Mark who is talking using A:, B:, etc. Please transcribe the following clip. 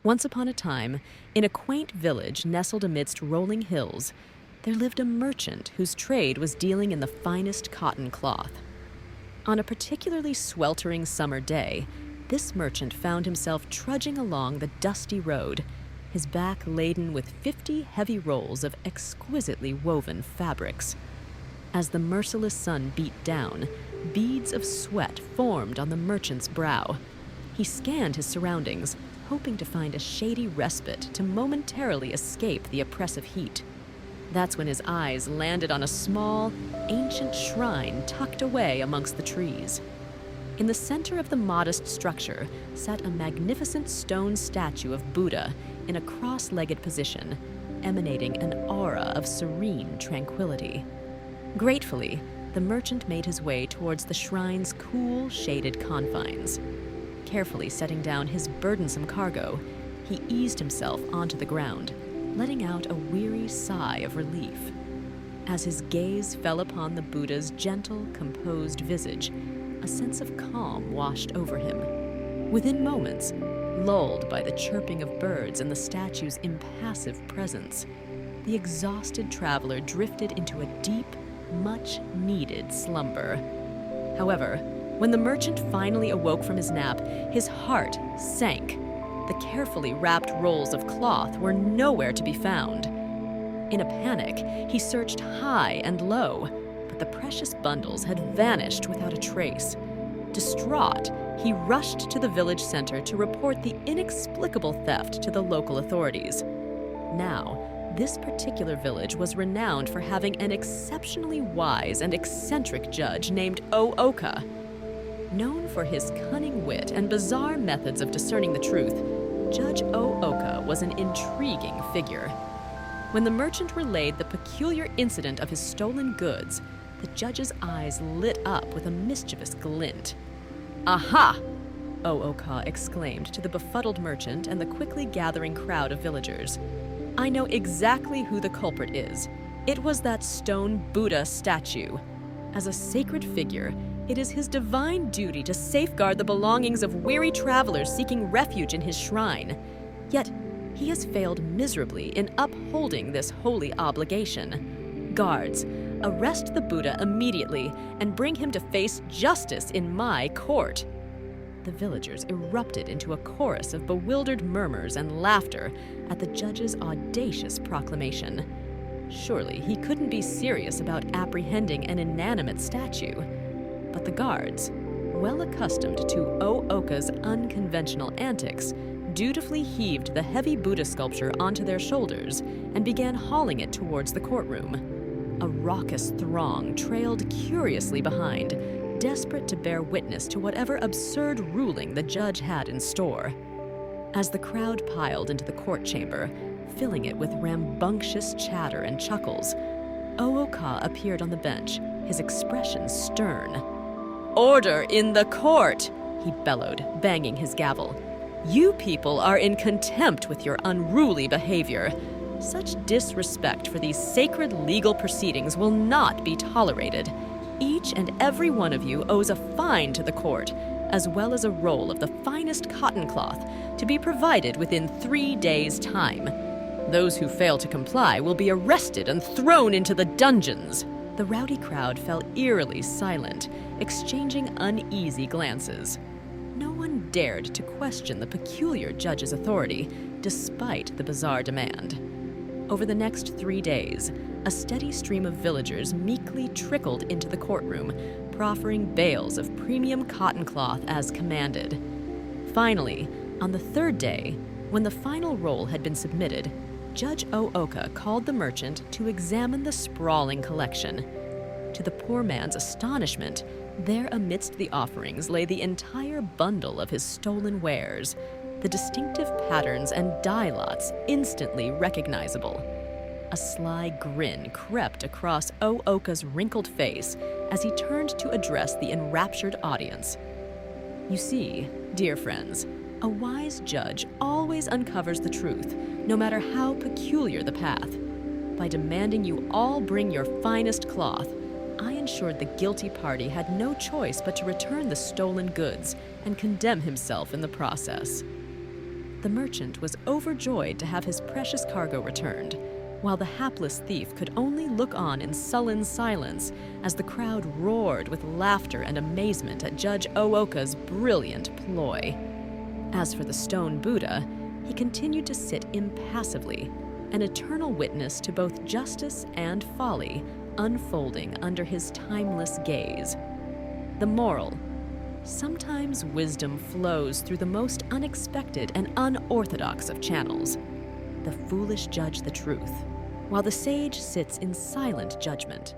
A: Once upon a time, in a quaint village nestled amidst rolling hills, there lived a merchant whose trade was dealing in the finest cotton cloth. On a particularly sweltering summer day, this merchant found himself trudging along the dusty road, his back laden with 50 heavy rolls of exquisitely woven fabrics. As the merciless sun beat down, beads of sweat formed on the merchant's brow. He scanned his surroundings, hoping to find a shady respite to momentarily escape the oppressive heat. That's when his eyes landed on a small, ancient shrine tucked away amongst the trees. In the center of the modest structure sat a magnificent stone statue of Buddha in a cross-legged position, emanating an aura of serene tranquility. Gratefully, the merchant made his way towards the shrine's cool, shaded confines. Carefully setting down his burdensome cargo, he eased himself onto the ground, letting out a weary sigh of relief. As his gaze fell upon the Buddha's gentle, composed visage, a sense of calm washed over him. Within moments, lulled by the chirping of birds and the statue's impassive presence, the exhausted traveler drifted into a deep, much-needed slumber. However, when the merchant finally awoke from his nap, his heart sank. The carefully wrapped rolls of cloth were nowhere to be found. In a panic, he searched high and low, but the precious bundles had vanished without a trace. Distraught, he rushed to the village center to report the inexplicable theft to the local authorities. Now, this particular village was renowned for having an exceptionally wise and eccentric judge named O-Oka. Known for his cunning wit and bizarre methods of discerning the truth, Judge O-Oka was an intriguing figure. When the merchant relayed the peculiar incident of his stolen goods, the judge's eyes lit up with a mischievous glint. "Aha!" O-Oka exclaimed to the befuddled merchant and the quickly gathering crowd of villagers. "I know exactly who the culprit is. It was that stone Buddha statue. As a sacred figure, it is his divine duty to safeguard the belongings of weary travelers seeking refuge in his shrine. Yet, he has failed miserably in upholding this holy obligation. Guards, arrest the Buddha immediately and bring him to face justice in my court." The villagers erupted into a chorus of bewildered murmurs and laughter at the judge's audacious proclamation. Surely he couldn't be serious about apprehending an inanimate statue. But the guards, well accustomed to O-Oka's unconventional antics, dutifully heaved the heavy Buddha sculpture onto their shoulders and began hauling it towards the courtroom. A raucous throng trailed curiously behind, desperate to bear witness to whatever absurd ruling the judge had in store. As the crowd piled into the court chamber, filling it with rambunctious chatter and chuckles, O-Oka appeared on the bench, his expression stern. "Order in the court!" he bellowed, banging his gavel. "You people are in contempt with your unruly behavior. Such disrespect for these sacred legal proceedings will not be tolerated. Each and every one of you owes a fine to the court, as well as a roll of the finest cotton cloth to be provided within 3 days' time. Those who fail to comply will be arrested and thrown into the dungeons." The rowdy crowd fell eerily silent, exchanging uneasy glances. No one dared to question the peculiar judge's authority, despite the bizarre demand. Over the next 3 days, a steady stream of villagers meekly trickled into the courtroom, proffering bales of premium cotton cloth as commanded. Finally, on the 3rd day, when the final roll had been submitted, Judge O-Oka called the merchant to examine the sprawling collection. To the poor man's astonishment, there amidst the offerings lay the entire bundle of his stolen wares, the distinctive patterns and dye lots instantly recognizable. A sly grin crept across O-Oka's wrinkled face as he turned to address the enraptured audience. "You see, dear friends, a wise judge always uncovers the truth, no matter how peculiar the path. By demanding you all bring your finest cloth, I ensured the guilty party had no choice but to return the stolen goods and condemn himself in the process." The merchant was overjoyed to have his precious cargo returned, while the hapless thief could only look on in sullen silence as the crowd roared with laughter and amazement at Judge Ooka's brilliant ploy. As for the stone Buddha, he continued to sit impassively, an eternal witness to both justice and folly unfolding under his timeless gaze. The moral: sometimes wisdom flows through the most unexpected and unorthodox of channels. The foolish judge the truth, while the sage sits in silent judgment.